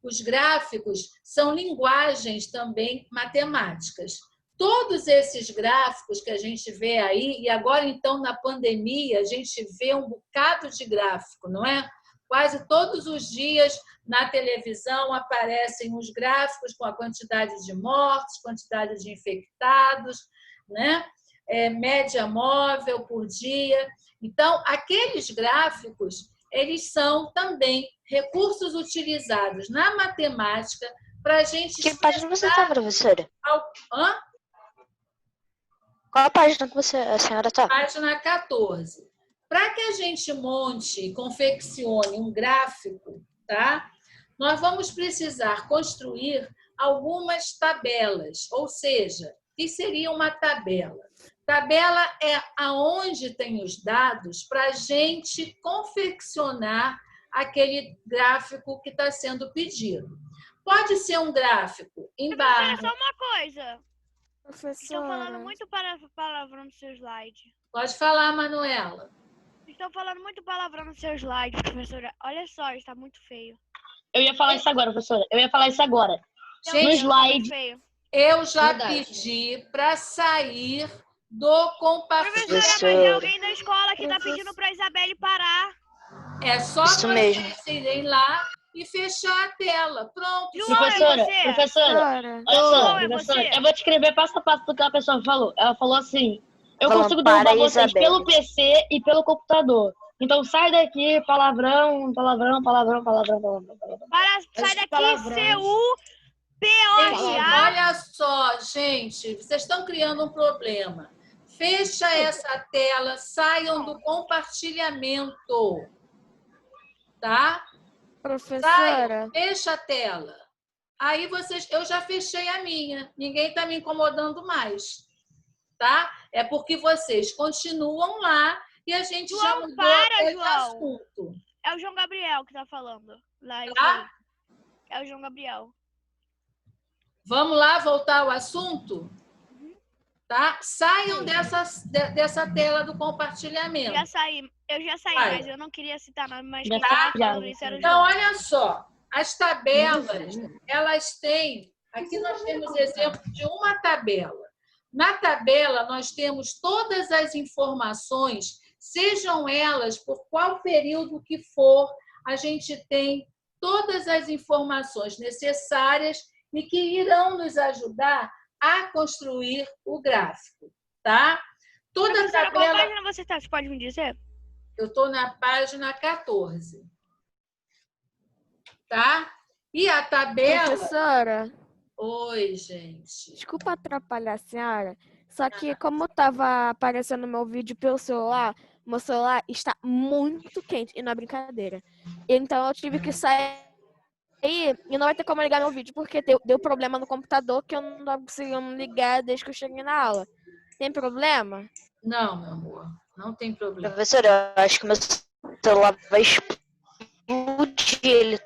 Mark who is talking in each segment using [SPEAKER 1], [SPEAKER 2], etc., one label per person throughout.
[SPEAKER 1] Os gráficos são linguagens também matemáticas. Todos esses gráficos que a gente vê aí, e agora então na pandemia a gente vê um bocado de gráfico, não é? Quase todos os dias na televisão aparecem os gráficos com a quantidade de mortes, quantidade de infectados, né? Média móvel por dia. Então, aqueles gráficos, eles são também recursos utilizados na matemática para a gente...
[SPEAKER 2] Que página você está, professora?
[SPEAKER 1] Hã?
[SPEAKER 2] Qual a página que a senhora está?
[SPEAKER 1] Página 14. Para que a gente monte e confeccione um gráfico, tá? Nós vamos precisar construir algumas tabelas, ou seja, o que seria uma tabela? Tabela é aonde tem os dados para a gente confeccionar aquele gráfico que está sendo pedido. Pode ser um gráfico em barra.
[SPEAKER 3] Só uma coisa.
[SPEAKER 4] Professora.
[SPEAKER 3] Estão falando muito palavrão no seu slide.
[SPEAKER 1] Pode falar, Manuela.
[SPEAKER 3] Estão falando muito palavrão no seu slide, professora. Olha só, está muito feio.
[SPEAKER 5] Eu ia falar isso agora, professora. Eu ia falar isso agora.
[SPEAKER 1] Gente,
[SPEAKER 5] no slide.
[SPEAKER 1] Eu já pedi para sair do compartilhamento.
[SPEAKER 3] Professora, mas é alguém da escola que está pedindo para a Isabelle parar.
[SPEAKER 1] É só
[SPEAKER 2] Isso
[SPEAKER 1] vocês
[SPEAKER 2] mesmo.
[SPEAKER 1] irem lá e fechar a tela. Pronto.
[SPEAKER 5] Professora,
[SPEAKER 4] Professora.
[SPEAKER 5] olha só,
[SPEAKER 3] João, é
[SPEAKER 5] professora,
[SPEAKER 3] você?
[SPEAKER 5] eu vou te escrever passo a passo do que a pessoa falou. Ela falou assim, eu
[SPEAKER 2] Falando
[SPEAKER 5] consigo
[SPEAKER 2] para
[SPEAKER 5] derrubar vocês
[SPEAKER 2] Isabelle.
[SPEAKER 5] pelo PC e pelo computador. Então sai daqui, palavrão, palavrão, palavrão, palavrão, palavrão, palavrão.
[SPEAKER 3] Sai daqui,
[SPEAKER 1] Gente,
[SPEAKER 3] CUPOGA.
[SPEAKER 1] olha só, gente, vocês estão criando um problema. Fecha essa tela, saiam do compartilhamento. Tá?
[SPEAKER 4] Professora.
[SPEAKER 1] Saiam, fecha a tela. Aí vocês, eu já fechei a minha. Ninguém está me incomodando mais. Tá? É porque vocês continuam lá e a gente
[SPEAKER 3] João,
[SPEAKER 1] já mudou
[SPEAKER 3] para,
[SPEAKER 1] esse
[SPEAKER 3] João.
[SPEAKER 1] assunto.
[SPEAKER 3] É o João Gabriel que está falando. Lá,
[SPEAKER 1] Tá?
[SPEAKER 3] é o João Gabriel.
[SPEAKER 1] Vamos lá voltar ao assunto? Tá? Saiam dessa tela do compartilhamento.
[SPEAKER 3] Eu já saí,
[SPEAKER 1] Vai.
[SPEAKER 3] mas eu não queria citar nome, mas
[SPEAKER 5] Já
[SPEAKER 3] quem
[SPEAKER 5] tá,
[SPEAKER 3] estava
[SPEAKER 5] já.
[SPEAKER 3] falando isso era o
[SPEAKER 1] Então,
[SPEAKER 3] João.
[SPEAKER 1] olha só. As tabelas, elas têm... Aqui nós temos exemplo de uma tabela. Na tabela, nós temos todas as informações, sejam elas por qual período que for, a gente tem todas as informações necessárias e que irão nos ajudar a construir o gráfico, tá? Toda
[SPEAKER 3] Professora, qual
[SPEAKER 1] tabela...
[SPEAKER 3] página você está? Você pode me dizer?
[SPEAKER 1] Eu estou na página 14. Tá? E a tabela...
[SPEAKER 4] Professora.
[SPEAKER 1] Oi, gente.
[SPEAKER 4] Desculpa atrapalhar a senhora, só que como estava aparecendo meu vídeo pelo celular, meu celular está muito quente, e não é brincadeira. Então eu tive que sair e não vai ter como ligar meu vídeo, porque deu problema no computador que eu não estava conseguindo ligar desde que eu cheguei na aula. Tem problema?
[SPEAKER 1] Não, meu amor, não tem problema.
[SPEAKER 2] Professora, eu acho que meu celular vai explodir. Ele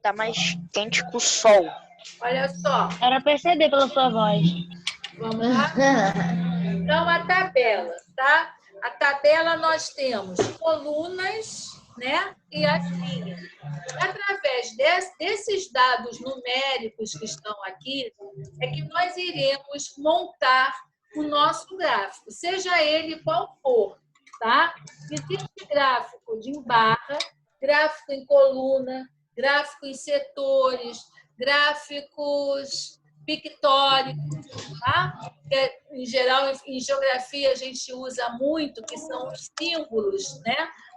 [SPEAKER 2] tá mais quente que o sol.
[SPEAKER 1] Olha só,
[SPEAKER 5] Era perceber pela sua voz.
[SPEAKER 1] vamos lá? Então, a tabela, tá? A tabela nós temos colunas, né? E as linhas. Através desses dados numéricos que estão aqui, é que nós iremos montar o nosso gráfico, seja ele qual for, tá? Existe gráfico em barra, gráfico em coluna, gráfico em setores, gráficos pictóricos, tá? Que, em geral, em geografia, a gente usa muito, que são os símbolos, né?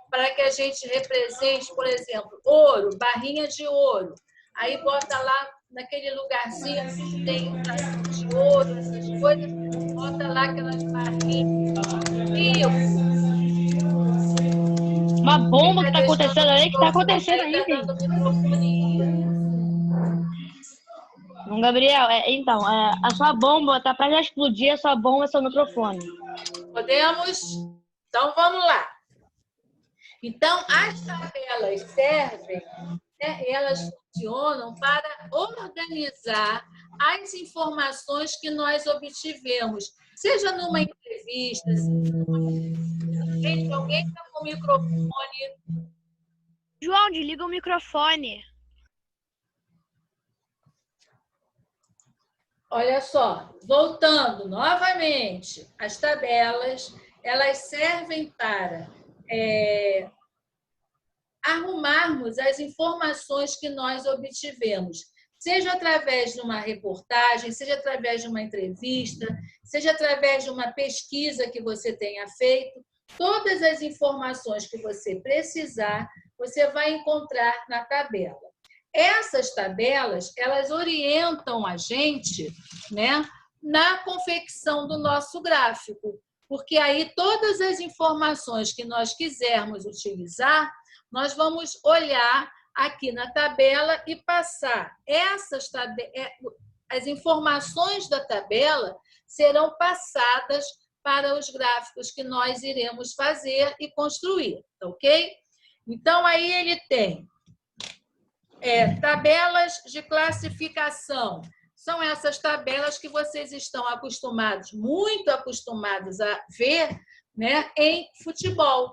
[SPEAKER 1] Para que a gente represente, por exemplo, ouro, barrinha de ouro. Aí bota lá, naquele lugarzinho que tem de ouro, essas coisas, bota lá aquelas barrinhas.
[SPEAKER 5] Uma bomba que tá acontecendo aí, que tá acontecendo aí,
[SPEAKER 1] Tá
[SPEAKER 5] gente.
[SPEAKER 1] dando microfonia.
[SPEAKER 5] Gabriel, então, a sua bomba tá pra já explodir, a sua bomba é seu microfone.
[SPEAKER 1] Podemos? Então, vamos lá. Então, as tabelas servem, né, elas funcionam para organizar as informações que nós obtivemos, seja numa entrevista, alguém está com o microfone.
[SPEAKER 3] João, desliga o microfone.
[SPEAKER 1] olha só, voltando novamente, as tabelas, elas servem para arrumarmos as informações que nós obtivemos, seja através de uma reportagem, seja através de uma entrevista, seja através de uma pesquisa que você tenha feito, todas as informações que você precisar, você vai encontrar na tabela. Essas tabelas, elas orientam a gente, né, na confecção do nosso gráfico, porque aí todas as informações que nós quisermos utilizar, nós vamos olhar aqui na tabela e passar as informações da tabela serão passadas para os gráficos que nós iremos fazer e construir, tá ok? Então, aí ele tem tabelas de classificação. São essas tabelas que vocês estão acostumados, muito acostumados a ver, né, em futebol.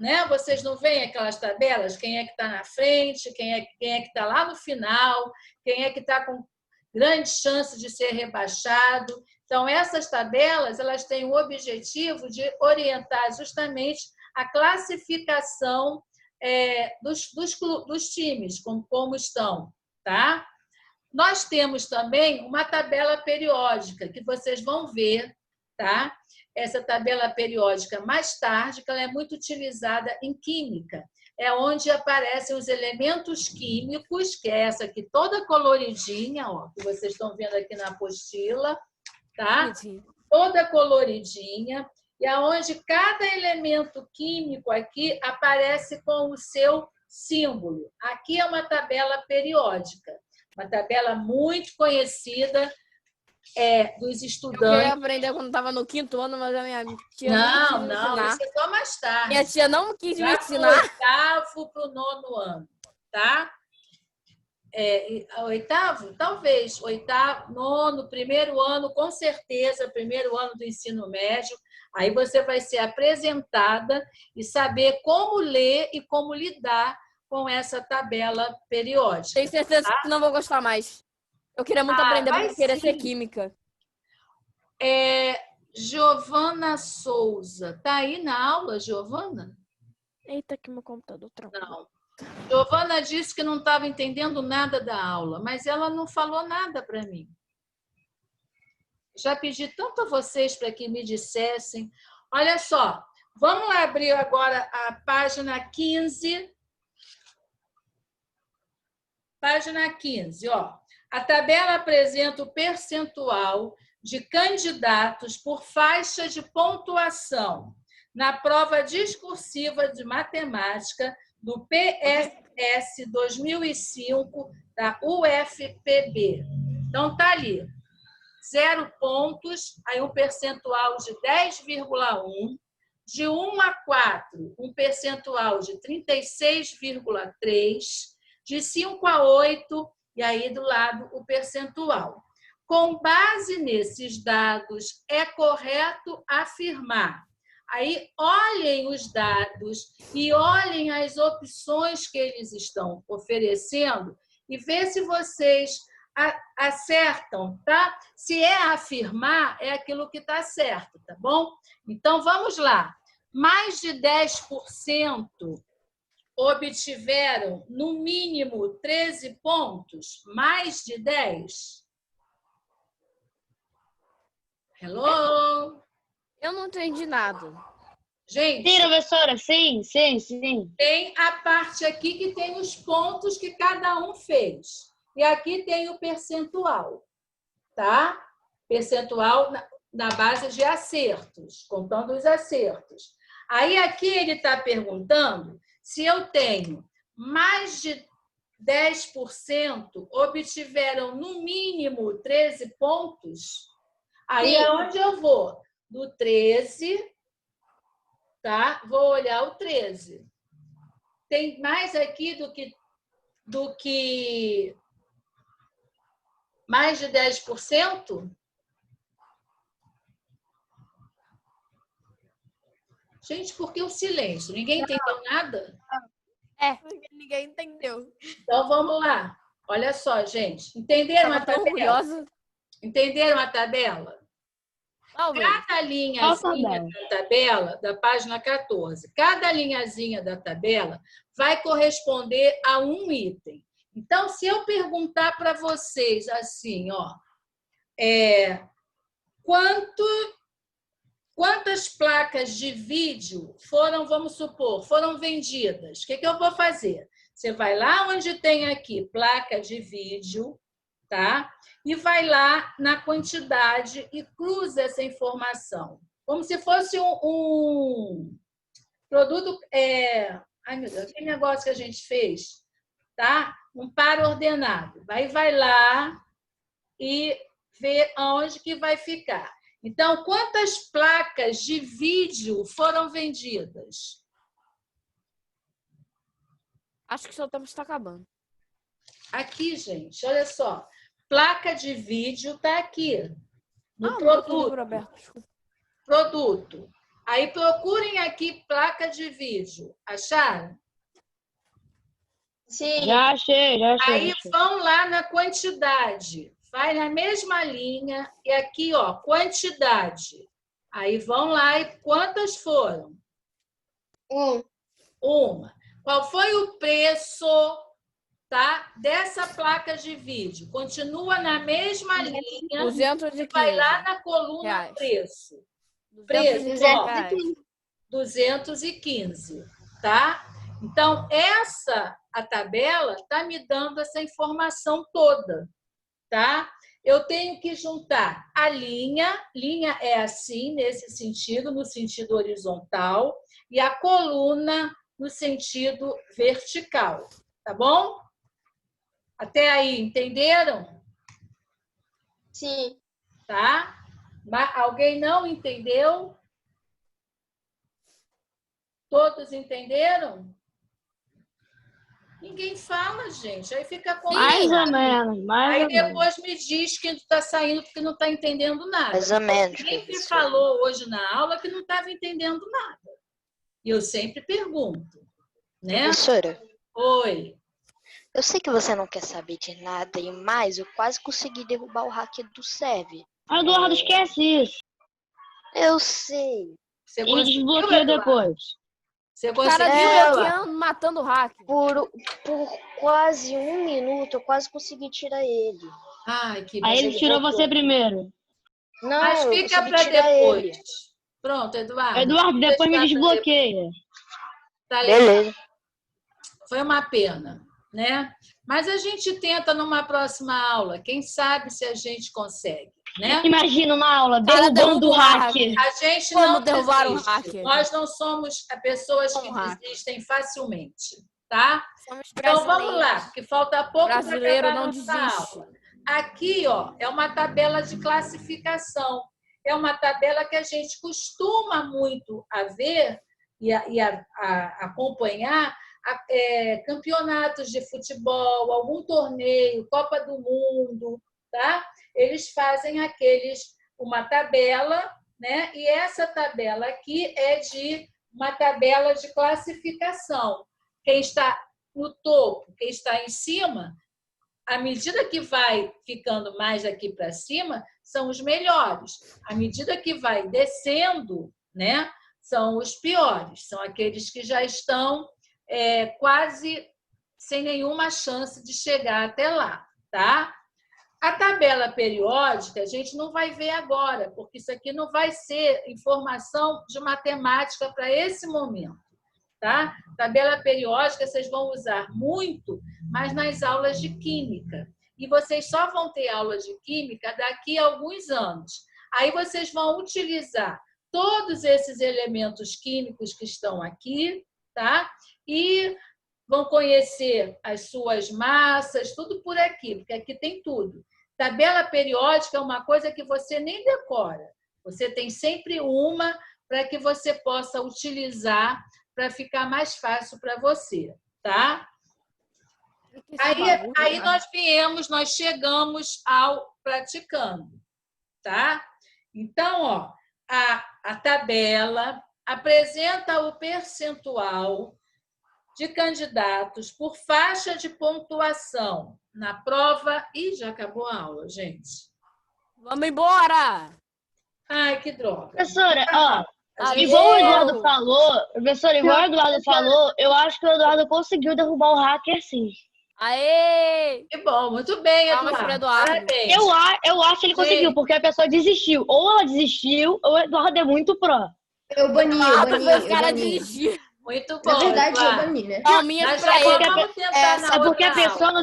[SPEAKER 1] Né? Vocês não veem aquelas tabelas? Quem é que está na frente, quem é que está lá no final, quem é que está com grande chance de ser rebaixado. Então, essas tabelas, elas têm o objetivo de orientar justamente a classificação dos times, como estão, tá? Nós temos também uma tabela periódica, que vocês vão ver, tá? Essa tabela periódica mais tarde, que ela é muito utilizada em química. É onde aparecem os elementos químicos, que é essa aqui toda coloridinha, ó, que vocês estão vendo aqui na apostila, tá? Toda coloridinha, e aonde cada elemento químico aqui aparece com o seu símbolo. Aqui é uma tabela periódica, uma tabela muito conhecida dos estudantes.
[SPEAKER 6] Eu queria aprender quando estava no 5º ano, mas a minha tia não quis me ensinar.
[SPEAKER 1] Isso é só mais tarde.
[SPEAKER 6] Minha tia não quis me ensinar.
[SPEAKER 1] Do 8º para o 9º ano, tá? Oitavo? Talvez. 8º, 9º, 1º ano, com certeza, 1º ano do ensino médio. Aí você vai ser apresentada e saber como ler e como lidar com essa tabela periódica.
[SPEAKER 6] Tenho certeza que não vou gostar mais. Eu queria muito aprender, porque eu queria ser química.
[SPEAKER 1] Giovana Souza. Tá aí na aula, Giovana?
[SPEAKER 4] Eita, que meu computador travou.
[SPEAKER 1] Não. Giovana disse que não estava entendendo nada da aula, mas ela não falou nada para mim. Já pedi tanto a vocês para que me dissessem. Olha só, vamos abrir agora a página 15. Página 15, ó. A tabela apresenta o percentual de candidatos por faixa de pontuação na prova discursiva de matemática do PSS 2005 da UFPB. Então, tá ali. 0 pontos, aí um percentual de 10,1. De 1 a 4, um percentual de 36,3. De 5 a 8, e aí do lado o percentual. Com base nesses dados, é correto afirmar. Aí olhem os dados e olhem as opções que eles estão oferecendo e vê se vocês acertam, tá? Se é afirmar, é aquilo que está certo, tá bom? Então, vamos lá. Mais de 10% obtiveram, no mínimo, 13 pontos? Mais de 10? Hello?
[SPEAKER 6] Eu não entendi nada.
[SPEAKER 1] Gente,
[SPEAKER 5] Sim, professora, sim.
[SPEAKER 1] tem a parte aqui que tem os pontos que cada um fez. E aqui tem o percentual, tá? Percentual na base de acertos, contando os acertos. Aí aqui ele está perguntando se eu tenho mais de 10% obtiveram no mínimo 13 pontos, aí é onde eu vou? Do 13, tá? Vou olhar o 13. Tem mais aqui do que mais de 10%? Gente, por que o silêncio? Ninguém entendeu nada?
[SPEAKER 6] Ninguém entendeu.
[SPEAKER 1] Então, vamos lá. Olha só, gente. Entenderam a
[SPEAKER 6] Tava tão
[SPEAKER 1] tabela?
[SPEAKER 6] orgulhosa.
[SPEAKER 1] Entenderam a tabela?
[SPEAKER 6] Talvez.
[SPEAKER 1] Cada linhazinha
[SPEAKER 5] tabela?
[SPEAKER 1] da tabela, da página 14, cada linhazinha da tabela vai corresponder a um item. Então, se eu perguntar para vocês assim, ó, quantas placas de vídeo foram, vamos supor, foram vendidas? O que eu vou fazer? Você vai lá onde tem aqui placa de vídeo, tá? E vai lá na quantidade e cruza essa informação. Como se fosse um produto... Ai, meu Deus, que negócio que a gente fez, tá? Um par ordenado. Vai lá e vê aonde que vai ficar. Então, quantas placas de vídeo foram vendidas?
[SPEAKER 6] Acho que seu tempo está acabando.
[SPEAKER 1] Aqui, gente, olha só. Placa de vídeo está aqui, no
[SPEAKER 6] Meu
[SPEAKER 1] produto.
[SPEAKER 6] livro aberto, desculpa.
[SPEAKER 1] Produto. Aí procurem aqui placa de vídeo. Acharam?
[SPEAKER 2] Sim.
[SPEAKER 5] Já achei.
[SPEAKER 1] Aí vão lá na quantidade. Vai na mesma linha e aqui, ó, quantidade. Aí vão lá e quantas foram? Uma. Qual foi o preço, tá, dessa placa de vídeo? Continua na mesma linha.
[SPEAKER 6] 215.
[SPEAKER 1] Vai lá na coluna
[SPEAKER 6] reais.
[SPEAKER 1] preço.
[SPEAKER 6] 215
[SPEAKER 1] ó,
[SPEAKER 6] reais.
[SPEAKER 1] 215, tá? Então, a tabela está me dando essa informação toda, tá? Eu tenho que juntar a linha é assim, nesse sentido, no sentido horizontal, e a coluna no sentido vertical, tá bom? Até aí, entenderam?
[SPEAKER 2] Sim.
[SPEAKER 1] Tá? Alguém não entendeu? Todos entenderam? Ninguém fala, gente. Aí fica
[SPEAKER 5] Mais
[SPEAKER 1] complicado.
[SPEAKER 5] ou menos.
[SPEAKER 1] Aí depois me diz que está saindo porque não está entendendo nada.
[SPEAKER 2] Mais ou menos.
[SPEAKER 1] Sempre falou hoje na aula que não estava entendendo nada. E eu sempre pergunto, né?
[SPEAKER 2] Professora,
[SPEAKER 1] Oi.
[SPEAKER 2] eu sei que você não quer saber de nada e mais, eu quase consegui derrubar o hacker do server.
[SPEAKER 5] Eduardo, esquece isso.
[SPEAKER 2] Eu sei.
[SPEAKER 1] Você
[SPEAKER 5] Ele
[SPEAKER 1] conseguiu,
[SPEAKER 5] desbloqueia
[SPEAKER 1] Eduardo?
[SPEAKER 5] depois.
[SPEAKER 1] Você
[SPEAKER 6] O cara
[SPEAKER 1] conseguiu, Eduardo?
[SPEAKER 6] desbloqueando, matando o hack.
[SPEAKER 2] Por quase 1 minuto, eu quase consegui tirar ele.
[SPEAKER 1] Ai, que
[SPEAKER 5] Aí
[SPEAKER 1] bom.
[SPEAKER 5] ele tirou você primeiro.
[SPEAKER 2] Não,
[SPEAKER 1] Mas
[SPEAKER 2] eu
[SPEAKER 1] fica
[SPEAKER 2] consegui
[SPEAKER 1] para
[SPEAKER 2] tirar
[SPEAKER 1] depois.
[SPEAKER 2] ele.
[SPEAKER 1] Pronto, Eduardo.
[SPEAKER 5] Eduardo, depois me
[SPEAKER 1] Deixa pra
[SPEAKER 5] desbloqueia.
[SPEAKER 1] Tá legal.
[SPEAKER 2] Beleza.
[SPEAKER 1] Foi uma pena, né? Mas a gente tenta numa próxima aula. Quem sabe se a gente consegue, né?
[SPEAKER 5] Imagina uma aula,
[SPEAKER 6] Cara,
[SPEAKER 5] derrubando o
[SPEAKER 6] derrubou o
[SPEAKER 5] hacker.
[SPEAKER 1] A gente
[SPEAKER 6] Como
[SPEAKER 1] não
[SPEAKER 6] derrubar um
[SPEAKER 1] desiste.
[SPEAKER 6] hacker?
[SPEAKER 1] Nós não somos pessoas que
[SPEAKER 6] Um hacker.
[SPEAKER 1] desistem facilmente, tá?
[SPEAKER 4] Somos
[SPEAKER 1] Então vamos lá,
[SPEAKER 4] brasileiros.
[SPEAKER 1] porque falta pouco para
[SPEAKER 6] Brasileiro
[SPEAKER 1] acabar a
[SPEAKER 6] não
[SPEAKER 1] nossa
[SPEAKER 6] desiste.
[SPEAKER 1] aula. Aqui, ó, é uma tabela de classificação. É uma tabela que a gente costuma muito a ver e a acompanhar campeonatos de futebol, algum torneio, Copa do Mundo, tá? Eles fazem uma tabela, né? E essa tabela aqui é uma tabela de classificação. Quem está no topo, quem está em cima, à medida que vai ficando mais aqui para cima, são os melhores. À medida que vai descendo, né, são os piores, são aqueles que já estão quase sem nenhuma chance de chegar até lá, tá? A tabela periódica a gente não vai ver agora, porque isso aqui não vai ser informação de matemática para esse momento, tá? Tabela periódica vocês vão usar muito, mas nas aulas de química. E vocês só vão ter aulas de química daqui a alguns anos. Aí vocês vão utilizar todos esses elementos químicos que estão aqui, tá? E vão conhecer as suas massas, tudo por aqui, porque aqui tem tudo. Tabela periódica é uma coisa que você nem decora. Você tem sempre uma para que você possa utilizar para ficar mais fácil para você, tá? Aí nós chegamos ao praticando, tá? Então, ó, a tabela apresenta o percentual de candidatos por faixa de pontuação na prova. Ih, já acabou a aula, gente.
[SPEAKER 6] Vamos embora!
[SPEAKER 1] Ai, que droga.
[SPEAKER 5] Professora, ó,
[SPEAKER 6] Adeus.
[SPEAKER 5] igual o Eduardo falou, professora, igual o Eduardo falou, eu acho que o Eduardo conseguiu derrubar o hacker, sim.
[SPEAKER 6] Aê!
[SPEAKER 1] Que bom, muito bem,
[SPEAKER 6] Palmas pro
[SPEAKER 1] Eduardo.
[SPEAKER 6] Eduardo.
[SPEAKER 1] Parabéns.
[SPEAKER 5] Eu acho que ele conseguiu,
[SPEAKER 1] Sim.
[SPEAKER 5] porque a pessoa desistiu. Ou ela desistiu, ou o Eduardo é muito pró.
[SPEAKER 7] Eu bani,
[SPEAKER 6] Ah, pra ver os
[SPEAKER 7] eu
[SPEAKER 6] caras
[SPEAKER 7] bani.
[SPEAKER 6] desistir.
[SPEAKER 1] Muito bom,
[SPEAKER 7] Na verdade, eu
[SPEAKER 1] Eduardo.
[SPEAKER 7] bani, né?
[SPEAKER 6] Palminhas
[SPEAKER 1] Mas
[SPEAKER 6] pra ele.
[SPEAKER 1] vamos tentar na
[SPEAKER 5] É porque
[SPEAKER 1] outra
[SPEAKER 5] a pessoa...
[SPEAKER 1] aula.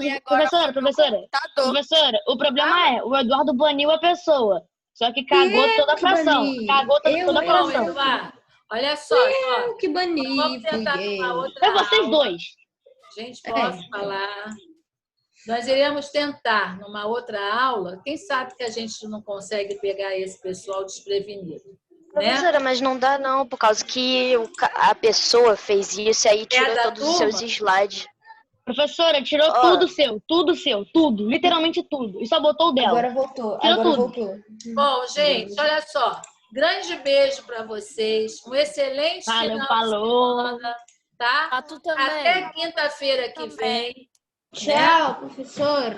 [SPEAKER 5] Professora, o problema é, o Eduardo baniu a pessoa. Só que cagou toda a
[SPEAKER 7] que
[SPEAKER 5] fração.
[SPEAKER 7] bani.
[SPEAKER 5] Cagou toda a
[SPEAKER 1] Bom,
[SPEAKER 5] fração.
[SPEAKER 1] Eduardo, olha só.
[SPEAKER 7] Eu que bani,
[SPEAKER 1] Vamos tentar
[SPEAKER 7] fui
[SPEAKER 1] numa
[SPEAKER 7] eu.
[SPEAKER 1] outra
[SPEAKER 5] É vocês
[SPEAKER 1] aula.
[SPEAKER 5] dois.
[SPEAKER 1] Gente, posso falar? Nós iremos tentar, numa outra aula, quem sabe que a gente não consegue pegar esse pessoal desprevenido. Né?
[SPEAKER 2] Professora, mas não dá não, por causa que a pessoa fez isso e aí tirou
[SPEAKER 1] da
[SPEAKER 2] todos os seus
[SPEAKER 1] turma?
[SPEAKER 2] slides.
[SPEAKER 5] Professora, tirou
[SPEAKER 2] Ó.
[SPEAKER 5] tudo seu, tudo, literalmente tudo. E só botou o dela.
[SPEAKER 7] Agora voltou,
[SPEAKER 5] Tirou
[SPEAKER 7] agora
[SPEAKER 5] tudo.
[SPEAKER 7] voltou.
[SPEAKER 1] Bom, gente, olha só. Grande beijo para vocês. Um excelente final
[SPEAKER 5] Falou.
[SPEAKER 1] de semana, tá?
[SPEAKER 6] Ah, tu também.
[SPEAKER 1] Até quinta-feira que vem.
[SPEAKER 7] Tchau, professor.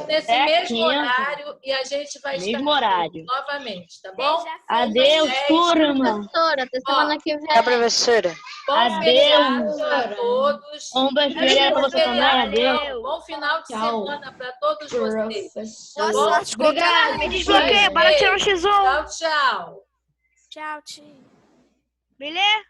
[SPEAKER 1] Nesse
[SPEAKER 5] É
[SPEAKER 1] mesmo
[SPEAKER 5] quinta.
[SPEAKER 1] horário e a gente vai
[SPEAKER 5] Mesmo
[SPEAKER 1] estar
[SPEAKER 5] horário.
[SPEAKER 1] novamente, tá bom?
[SPEAKER 5] Adeus, turma.
[SPEAKER 8] Professora, até semana que vem.
[SPEAKER 2] É, professora?
[SPEAKER 1] Bom
[SPEAKER 5] Adeus.
[SPEAKER 1] feriado a todos.
[SPEAKER 5] Um beijo pra você também, adeus.
[SPEAKER 1] Bom final de
[SPEAKER 7] Tchau.
[SPEAKER 1] semana para todos vocês.
[SPEAKER 7] Professor.
[SPEAKER 6] Boa sorte com o
[SPEAKER 7] Obrigada.
[SPEAKER 3] Me desbloqueia, bora tirar um X1.
[SPEAKER 1] Tchau, tchau.
[SPEAKER 4] Tchau, tio.
[SPEAKER 3] Beleza?